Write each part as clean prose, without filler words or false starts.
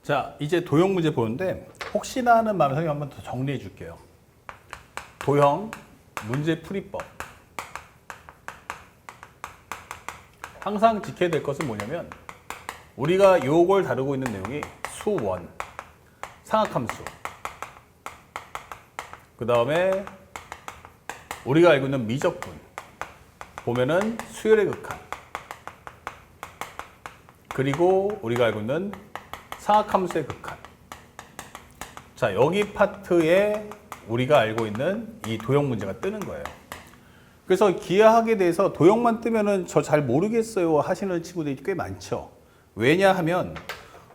자, 이제 도형 문제 보는데 혹시나 하는 마음에 선생님 한번 더 정리해 줄게요. 도형 문제 풀이법. 항상 지켜야 될 것은 뭐냐면 우리가 요걸 다루고 있는 내용이 수원, 상악함수, 그 다음에 우리가 알고 있는 미적분, 보면은 수열의 극한, 그리고 우리가 알고 있는 상악함수의 극한. 자, 여기 파트에 우리가 알고 있는 이 도형 문제가 뜨는 거예요. 그래서 기하학에 대해서 도형만 뜨면은 저 잘 모르겠어요 하시는 친구들이 꽤 많죠. 왜냐하면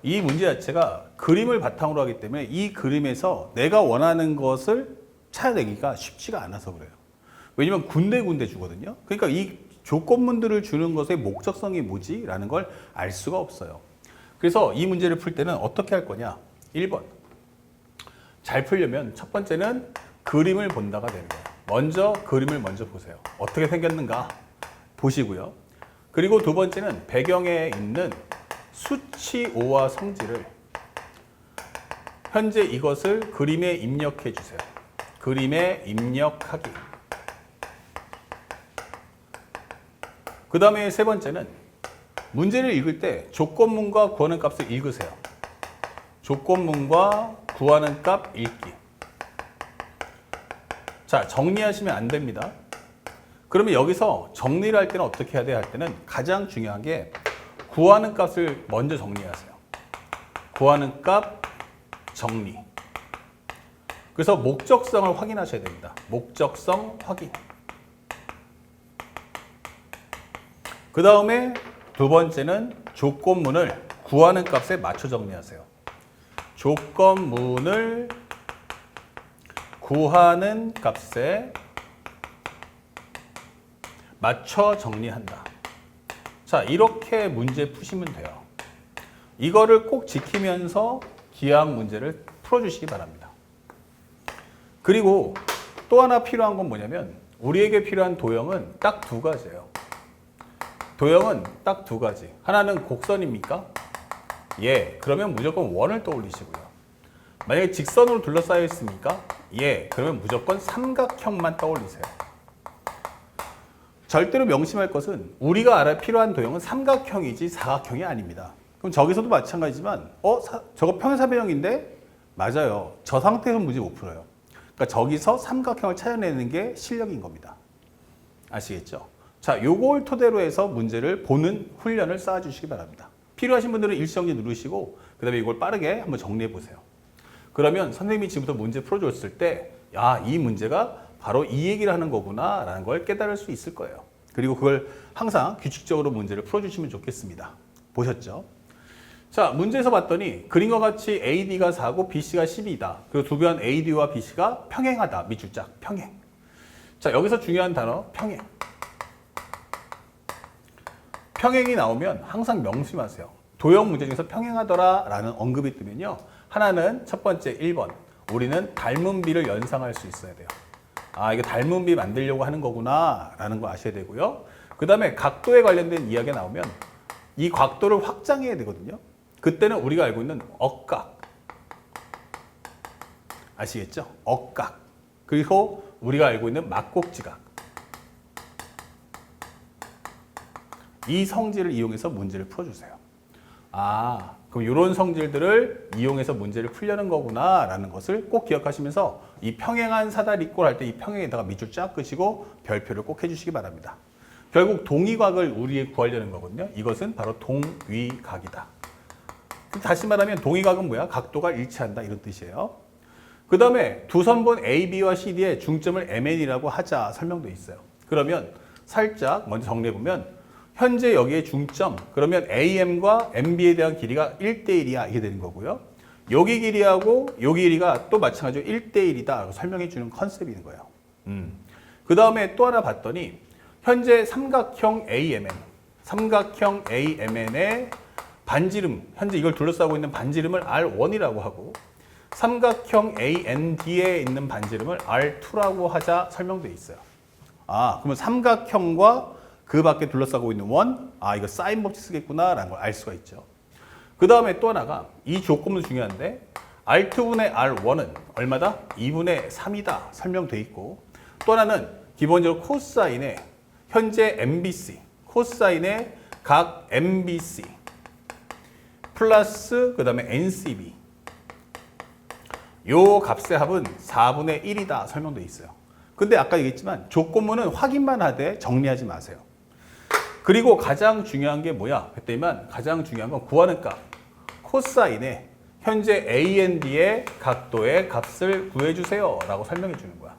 이 문제 자체가 그림을 바탕으로 하기 때문에 이 그림에서 내가 원하는 것을 찾아내기가 쉽지가 않아서 그래요. 왜냐면 군데군데 주거든요. 그러니까 이 조건문들을 주는 것의 목적성이 뭐지? 라는 걸 알 수가 없어요. 그래서 이 문제를 풀 때는 어떻게 할 거냐? 1번. 잘 풀려면 첫 번째는 그림을 본다가 되는 거예요. 먼저 그림을 먼저 보세요. 어떻게 생겼는가 보시고요. 그리고 두 번째는 배경에 있는 수치오와 성질을 현재 이것을 그림에 입력해 주세요. 그림에 입력하기. 그 다음에 세 번째는 문제를 읽을 때 조건문과 구하는 값을 읽으세요. 조건문과 구하는 값 읽기. 자, 정리하시면 안 됩니다. 그러면 여기서 정리를 할 때는 어떻게 해야 돼? 할 때는 가장 중요한 게 구하는 값을 먼저 정리하세요. 구하는 값 정리. 그래서 목적성을 확인하셔야 됩니다. 목적성 확인. 그 다음에 두 번째는 조건문을 구하는 값에 맞춰 정리하세요. 조건문을 구하는 값에 맞춰 정리한다. 자, 이렇게 문제 푸시면 돼요. 이거를 꼭 지키면서 기하학 문제를 풀어주시기 바랍니다. 그리고 또 하나 필요한 건 뭐냐면 우리에게 필요한 도형은 딱 두 가지예요. 도형은 딱 두 가지. 하나는 곡선입니까? 예. 그러면 무조건 원을 떠올리시고요. 만약에 직선으로 둘러싸여 있습니까? 예. 그러면 무조건 삼각형만 떠올리세요. 절대로 명심할 것은 우리가 알아야 필요한 도형은 삼각형이지 사각형이 아닙니다. 그럼 저기서도 마찬가지지만 저거 평행사변형인데? 맞아요. 저 상태에서 문제 못 풀어요. 그러니까 저기서 삼각형을 찾아내는 게 실력인 겁니다. 아시겠죠? 자, 요걸 토대로 해서 문제를 보는 훈련을 쌓아주시기 바랍니다. 필요하신 분들은 일시정지 누르시고 그 다음에 이걸 빠르게 한번 정리해 보세요. 그러면 선생님이 지금부터 문제 풀어줬을 때 야, 이 문제가 바로 이 얘기를 하는 거구나 라는 걸 깨달을 수 있을 거예요. 그리고 그걸 항상 규칙적으로 문제를 풀어주시면 좋겠습니다. 보셨죠? 자, 문제에서 봤더니 그림과 같이 AD가 4고 BC가 12이다. 그리고 두 변 AD와 BC가 평행하다. 밑줄짝 평행. 자, 여기서 중요한 단어 평행. 평행이 나오면 항상 명심하세요. 도형 문제 중에서 평행하더라 라는 언급이 뜨면요. 하나는 첫 번째 1번. 우리는 닮은 비를 연상할 수 있어야 돼요. 아, 이게 닮은 비 만들려고 하는 거구나 라는 거 아셔야 되고요. 그 다음에 각도에 관련된 이야기가 나오면 이 각도를 확장해야 되거든요. 그때는 우리가 알고 있는 억각. 아시겠죠? 억각. 그리고 우리가 알고 있는 막곡지각. 이 성질을 이용해서 문제를 풀어주세요. 아, 그럼 이런 성질들을 이용해서 문제를 풀려는 거구나 라는 것을 꼭 기억하시면서 이 평행한 사다리꼴 할 때 이 평행에다가 밑줄 쫙 끄시고 별표를 꼭 해주시기 바랍니다. 결국 동위각을 우리 구하려는 거거든요. 이것은 바로 동위각이다. 다시 말하면 동위각은 뭐야? 각도가 일치한다 이런 뜻이에요. 그 다음에 두 선분 AB와 CD의 중점을 MN이라고 하자 설명도 있어요. 그러면 살짝 먼저 정리해보면 현재 여기에 중점, 그러면 AM과 MB에 대한 길이가 1대1이야 이게 되는 거고요. 여기 길이하고 여기 길이가 또 마찬가지로 1대1이다 설명해 주는 컨셉인 거예요. 그 다음에 또 하나 봤더니 현재 삼각형 AMN의 반지름, 현재 이걸 둘러싸고 있는 반지름을 R1이라고 하고 삼각형 AND에 있는 반지름을 R2라고 하자 설명되어 있어요. 아, 그러면 삼각형과 그 밖에 둘러싸고 있는 원, 아, 이거 사인 법칙 쓰겠구나 라는 걸 알 수가 있죠. 그 다음에 또 하나가 이 조건도 중요한데 R2분의 R1은 얼마다? 2분의 3이다 설명돼 있고 또 하나는 기본적으로 코사인의 현재 MBC 코사인의 각 MBC 플러스 그 다음에 NCB 요 값의 합은 4분의 1이다 설명돼 있어요. 근데 아까 얘기했지만 조건문은 확인만 하되 정리하지 마세요. 그리고 가장 중요한 게 뭐야? 그랬더니만 가장 중요한 건 구하는 값 코사인의 현재 AND의 각도의 값을 구해주세요 라고 설명해 주는 거야.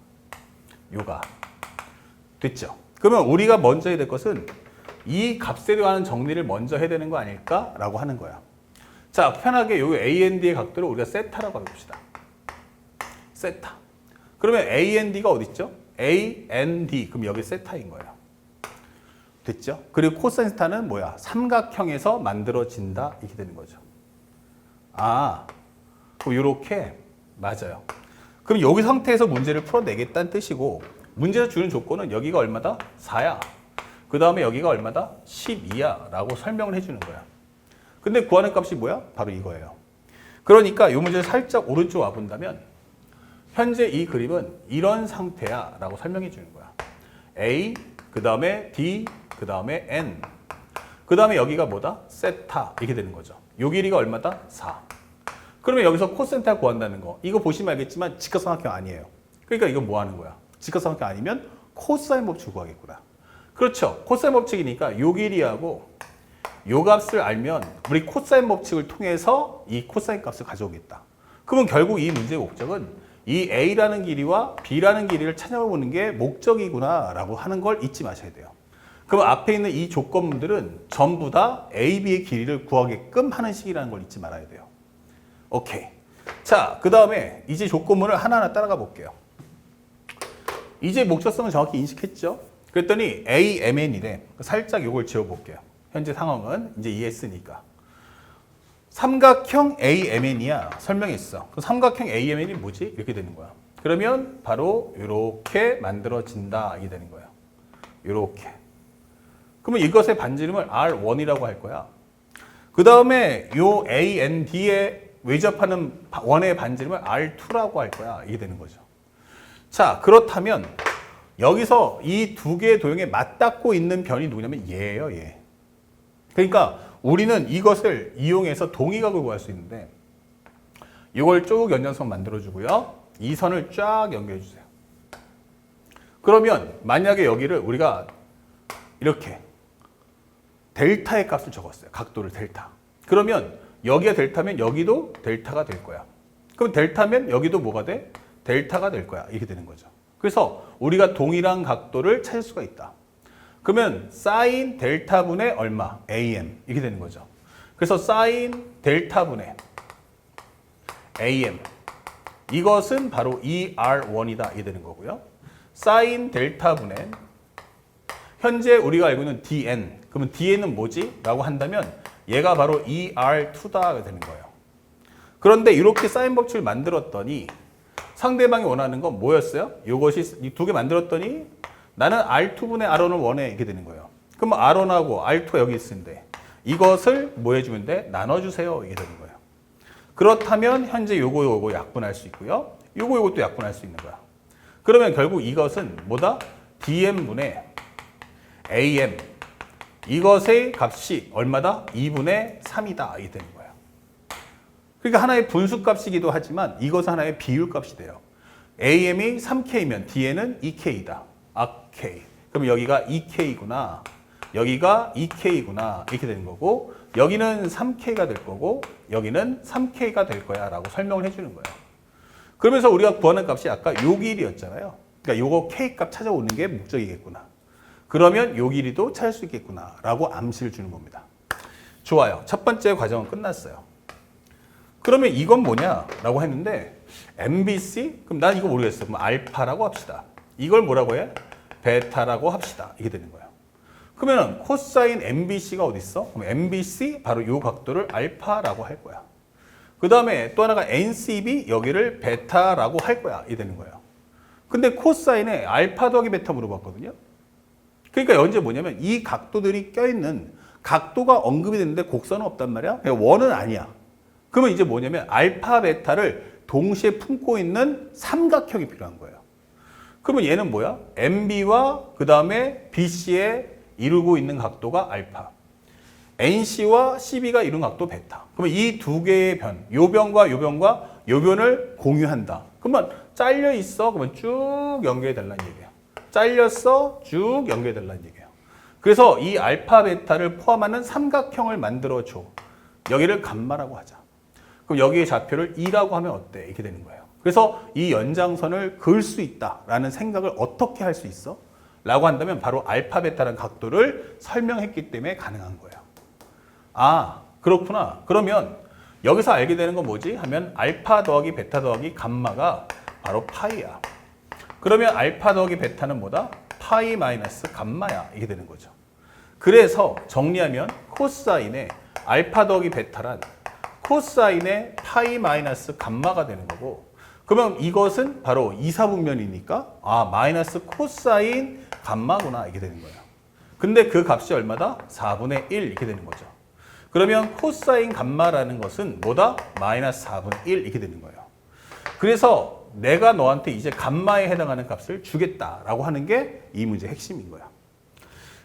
요가 됐죠? 그러면 우리가 먼저 해야 될 것은 이 값에 대한 정리를 먼저 해야 되는 거 아닐까? 라고 하는 거야. 자, 편하게 요 AND의 각도를 우리가 세타라고 해봅시다. 세타. 그러면 AND가 어디 있죠? AND. 그럼 여기 세타인 거예요. 됐죠? 그리고 코사인 세타는 뭐야? 삼각형에서 만들어진다. 이렇게 되는 거죠. 아, 그럼 요렇게 맞아요. 그럼 여기 상태에서 문제를 풀어내겠다는 뜻이고 문제에서 주는 조건은 여기가 얼마다? 4야. 그 다음에 여기가 얼마다? 12야 라고 설명을 해주는 거야. 근데 구하는 값이 뭐야? 바로 이거예요. 그러니까 이 문제를 살짝 오른쪽 와본다면 현재 이 그림은 이런 상태야 라고 설명해 주는 거야. A, 그 다음에 D, 그 다음에 N. 그 다음에 여기가 뭐다? 세타. 이렇게 되는 거죠. 요 길이가 얼마다? 4. 그러면 여기서 코센터 구한다는 거. 이거 보시면 알겠지만 직각삼각형 아니에요. 그러니까 이거 뭐 하는 거야? 직각삼각형 아니면 코사인 법칙 구하겠구나. 그렇죠. 코사인 법칙이니까 요 길이하고 요 값을 알면 우리 코사인 법칙을 통해서 이 코사인 값을 가져오겠다. 그러면 결국 이 문제의 목적은 이 A라는 길이와 B라는 길이를 찾아보는 게 목적이구나 라고 하는 걸 잊지 마셔야 돼요. 그럼 앞에 있는 이 조건들은 전부 다 A, B의 길이를 구하게끔 하는 식이라는 걸 잊지 말아야 돼요. 오케이. 자, 그 다음에 이제 조건문을 하나하나 따라가 볼게요. 이제 목적성을 정확히 인식했죠? 그랬더니 AMN이래. 살짝 이걸 지워볼게요. 현재 상황은 이제 이해했으니까. 삼각형 AMN이야. 설명했어. 그 삼각형 AMN이 뭐지? 이렇게 되는 거야. 그러면 바로 이렇게 만들어진다. 이게 되는 거예요. 이렇게. 그러면 이것의 반지름을 R1이라고 할 거야. 그 다음에 요 A, N, D에 외접하는 원의 반지름을 R2라고 할 거야. 이게 되는 거죠. 자, 그렇다면 여기서 이 두 개의 도형에 맞닿고 있는 변이 누구냐면 얘예요, 얘. 그러니까 우리는 이것을 이용해서 동의각을 구할 수 있는데 이걸 쭉 연장선 만들어주고요. 이 선을 쫙 연결해주세요. 그러면 만약에 여기를 우리가 이렇게 델타의 값을 적었어요. 각도를 델타. 그러면 여기가 델타면 여기도 델타가 될 거야. 그럼 델타면 여기도 뭐가 돼? 델타가 될 거야. 이렇게 되는 거죠. 그래서 우리가 동일한 각도를 찾을 수가 있다. 그러면 사인 델타분의 얼마? AM. 이렇게 되는 거죠. 그래서 사인 델타분의 AM. 이것은 바로 ER1이다. 이렇게 되는 거고요. 사인 델타분의 현재 우리가 알고 있는 DN. 그러면 DN은 뭐지? 라고 한다면 얘가 바로 ER2다 되는 거예요. 그런데 이렇게 사인 법칙을 만들었더니 상대방이 원하는 건 뭐였어요? 이것이 이 두 개 만들었더니 나는 R2분의 R1을 원해. 이렇게 되는 거예요. 그럼 R1하고 R2가 여기 있는데 이것을 뭐 해주면 돼? 나눠주세요. 이게 되는 거예요. 그렇다면 현재 요거 약분할 수 있고요. 요것도 약분할 수 있는 거야. 그러면 결국 이것은 뭐다? DM분의 AM. 이것의 값이 얼마다? 2분의 3이다. 이게 되는 거예요. 그러니까 하나의 분수값이기도 하지만 이것은 하나의 비율값이 돼요. AM이 3K면 DN은 2K다. K. 그럼 여기가 2K구나. 여기가 2K구나. 이렇게 되는 거고 여기는 3K가 될 거고 여기는 3K가 될 거야 라고 설명을 해주는 거예요. 그러면서 우리가 구하는 값이 아까 요 길이였잖아요. 그러니까 요거 K값 찾아오는 게 목적이겠구나. 그러면 요 길이도 찾을 수 있겠구나 라고 암시를 주는 겁니다. 좋아요. 첫 번째 과정은 끝났어요. 그러면 이건 뭐냐 라고 했는데 MBC? 그럼 난 이거 모르겠어. 그럼 알파라고 합시다. 이걸 뭐라고 해? 베타라고 합시다. 이게 되는 거예요. 그러면 코사인 MBC가 어디 있어? 그럼 MBC 바로 이 각도를 알파라고 할 거야. 그 다음에 또 하나가 NCB 여기를 베타라고 할 거야. 이게 되는 거예요. 근데 코사인에 알파 더하기 베타 물어봤거든요. 그러니까 현재 뭐냐면 이 각도들이 껴있는 각도가 언급이 됐는데 곡선은 없단 말이야. 그러니까 원은 아니야. 그러면 이제 뭐냐면 알파, 베타를 동시에 품고 있는 삼각형이 필요한 거예요. 그러면 얘는 뭐야? MB와 그 다음에 BC에 이루고 있는 각도가 알파. NC와 CB가 이룬 각도 베타. 그러면 이 두 개의 변, 요 변과 요 변과 요 변을 공유한다. 그러면 잘려 있어. 그러면 쭉 연결해 달라는 얘기야. 잘렸어. 쭉 연결해 달라는 얘기야. 그래서 이 알파, 베타를 포함하는 삼각형을 만들어 줘. 여기를 감마라고 하자. 그럼 여기의 좌표를 2라고 하면 어때? 이렇게 되는 거예요. 그래서 이 연장선을 그을 수 있다라는 생각을 어떻게 할 수 있어? 라고 한다면 바로 알파, 베타라는 각도를 설명했기 때문에 가능한 거예요. 아, 그렇구나. 그러면 여기서 알게 되는 건 뭐지? 하면 알파 더하기 베타 더하기 감마가 바로 파이야. 그러면 알파 더하기 베타는 뭐다? 파이 마이너스 감마야. 이게 되는 거죠. 그래서 정리하면 코사인의 알파 더하기 베타란 코사인의 파이 마이너스 감마가 되는 거고, 그러면 이것은 바로 이사분면이니까 아 마이너스 코사인 감마구나 이게 되는 거예요. 근데 그 값이 얼마다? 4분의 1 이렇게 되는 거죠. 그러면 코사인 감마라는 것은 뭐다? 마이너스 4분의 1 이렇게 되는 거예요. 그래서 내가 너한테 이제 감마에 해당하는 값을 주겠다라고 하는 게 이 문제의 핵심인 거야.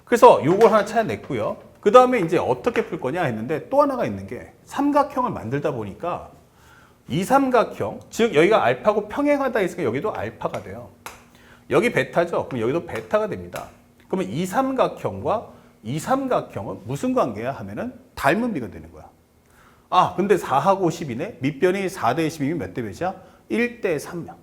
그래서 요걸 하나 찾아냈고요. 그 다음에 이제 어떻게 풀 거냐 했는데 또 하나가 있는 게 삼각형을 만들다 보니까 이 삼각형, 즉 여기가 알파고 평행하다 했으니까 여기도 알파가 돼요. 여기 베타죠? 그럼 여기도 베타가 됩니다. 그러면 이 삼각형과 이 삼각형은 무슨 관계야 하면은 닮은 비가 되는 거야. 아, 근데 4하고 10이네? 밑변이 4대 10이면 몇 대 몇이야? 1대 3이야.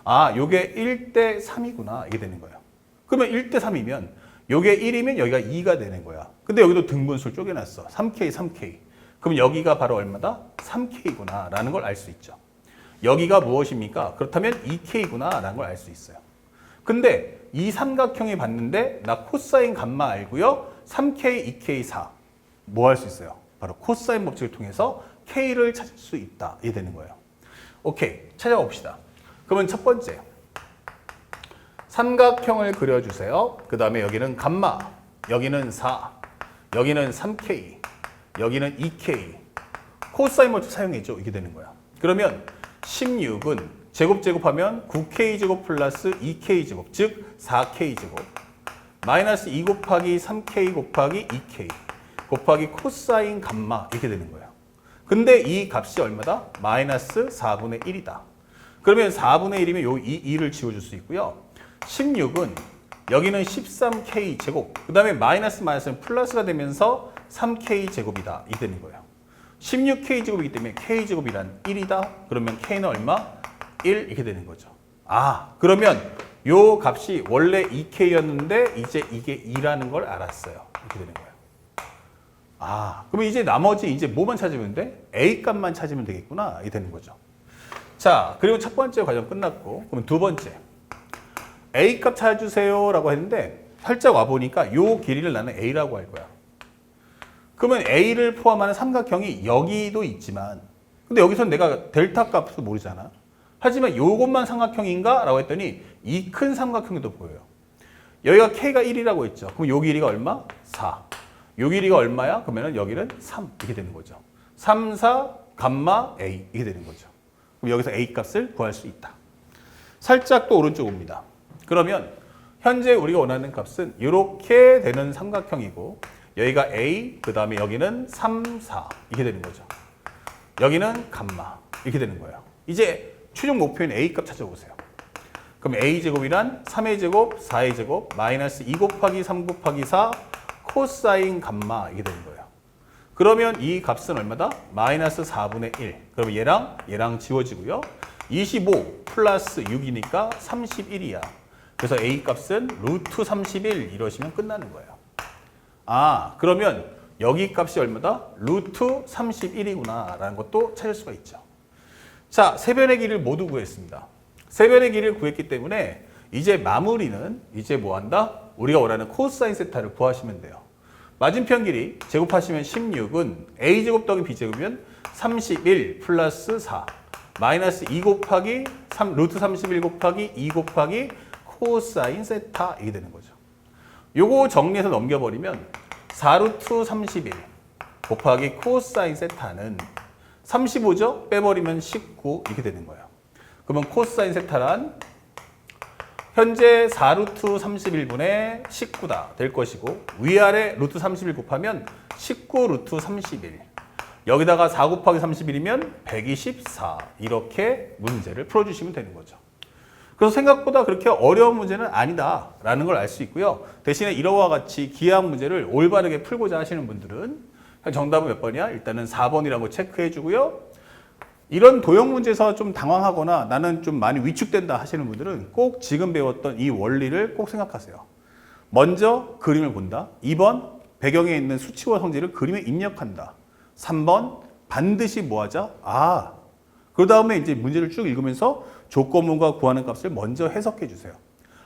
아, 요게 1대 3이구나. 이게 되는 거예요. 그러면 1대 3이면 요게 1이면 여기가 2가 되는 거야. 근데 여기도 등분수를 쪼개놨어. 3K, 3K. 그럼 여기가 바로 얼마다? 3K구나 라는 걸 알 수 있죠. 여기가 무엇입니까? 그렇다면 2K구나 라는 걸 알 수 있어요. 근데 이 삼각형이 봤는데 나 코사인 감마 알고요. 3K, 2K, 4. 뭐 할 수 있어요? 바로 코사인 법칙을 통해서 K를 찾을 수 있다. 이게 되는 거예요. 오케이. 찾아봅시다. 그러면 첫 번째. 삼각형을 그려주세요. 그 다음에 여기는 감마, 여기는 4, 여기는 3K, 여기는 2K. 코사인 법칙 사용해줘. 이게 되는 거야. 그러면 16은 제곱하면 9K제곱 플러스 2K제곱, 즉 4K제곱 마이너스 2 곱하기 3K 곱하기 2K 곱하기 코사인 감마 이렇게 되는 거예요. 근데 이 값이 얼마다? 마이너스 4분의 1이다. 그러면 4분의 1이면 요 2를 지워줄 수 있고요. 16은 여기는 13K제곱 그 다음에 마이너스는 플러스가 되면서 3K제곱이다. 이 되는 거예요. 16K제곱이기 때문에 K제곱이란 1이다. 그러면 K는 얼마? 1 이렇게 되는 거죠. 아, 그러면 요 값이 원래 2K였는데 이제 이게 2라는 걸 알았어요. 이렇게 되는 거예요. 아, 그러면 이제 나머지 이제 뭐만 찾으면 돼? A 값만 찾으면 되겠구나. 이게 되는 거죠. 자, 그리고 첫 번째 과정 끝났고, 그럼 두 번째. A 값 찾아주세요 라고 했는데 살짝 와보니까 요 길이를 나는 A라고 할 거야. 그러면 A를 포함하는 삼각형이 여기도 있지만 근데 여기서 내가 델타 값을 모르잖아. 하지만 요것만 삼각형인가? 라고 했더니 이 큰 삼각형도 보여요. 여기가 K가 1이라고 했죠. 그럼 요 길이가 얼마? 4. 요 길이가 얼마야? 그러면 여기는 3 이렇게 되는 거죠. 3, 4, 감마 A 이렇게 되는 거죠. 그럼 여기서 A 값을 구할 수 있다. 살짝 또 오른쪽 옵니다. 그러면 현재 우리가 원하는 값은 이렇게 되는 삼각형이고 여기가 A, 그 다음에 여기는 3, 4 이렇게 되는 거죠. 여기는 감마 이렇게 되는 거예요. 이제 최종 목표인 A 값 찾아보세요. 그럼 A제곱이란 3의 제곱, 4의 제곱, 마이너스 2 곱하기 3 곱하기 4 코사인 감마 이게 되는 거예요. 그러면 이 값은 얼마다? 마이너스 4분의 1. 그러면 얘랑 지워지고요. 25 플러스 6이니까 31이야. 그래서 A 값은 루트 31 이러시면 끝나는 거예요. 아, 그러면 여기 값이 얼마다? 루트 31이구나 라는 것도 찾을 수가 있죠. 자, 세 변의 길이를 모두 구했습니다. 세 변의 길이를 구했기 때문에 이제 마무리는 이제 뭐 한다? 우리가 원하는 코사인 세타를 구하시면 돼요. 맞은편 길이 제곱하시면 16은 A제곱 더하기 B제곱이면 31 플러스 4 마이너스 2 곱하기 3, 루트 31 곱하기 2 곱하기 코사인 세타 이게 되는 거죠. 요거 정리해서 넘겨버리면 4루트 31 곱하기 코사인 세타는 35죠? 빼버리면 19 이렇게 되는 거예요. 그러면 코사인 세타란 현재 4루트 31분의 19다 될 것이고 위아래 루트 31 곱하면 19 루트 31 여기다가 4 곱하기 31이면 124 이렇게 문제를 풀어주시면 되는 거죠. 그래서 생각보다 그렇게 어려운 문제는 아니다라는 걸 알 수 있고요. 대신에 이러와 같이 기하학 문제를 올바르게 풀고자 하시는 분들은 정답은 몇 번이야? 일단은 4번이라고 체크해 주고요. 이런 도형 문제에서 좀 당황하거나 나는 좀 많이 위축된다 하시는 분들은 꼭 지금 배웠던 이 원리를 꼭 생각하세요. 먼저 그림을 본다. 2번 배경에 있는 수치와 성질을 그림에 입력한다. 3번 반드시 뭐 하자? 그 다음에 이제 문제를 쭉 읽으면서 조건문과 구하는 값을 먼저 해석해 주세요.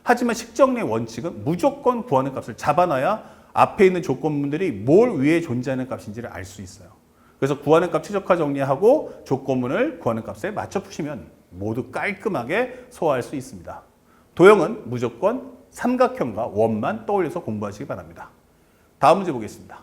하지만 식정리의 원칙은 무조건 구하는 값을 잡아놔야 앞에 있는 조건문들이 뭘 위해 존재하는 값인지를 알 수 있어요. 그래서 구하는 값 최적화 정리하고 조건문을 구하는 값에 맞춰 푸시면 모두 깔끔하게 소화할 수 있습니다. 도형은 무조건 삼각형과 원만 떠올려서 공부하시기 바랍니다. 다음 문제 보겠습니다.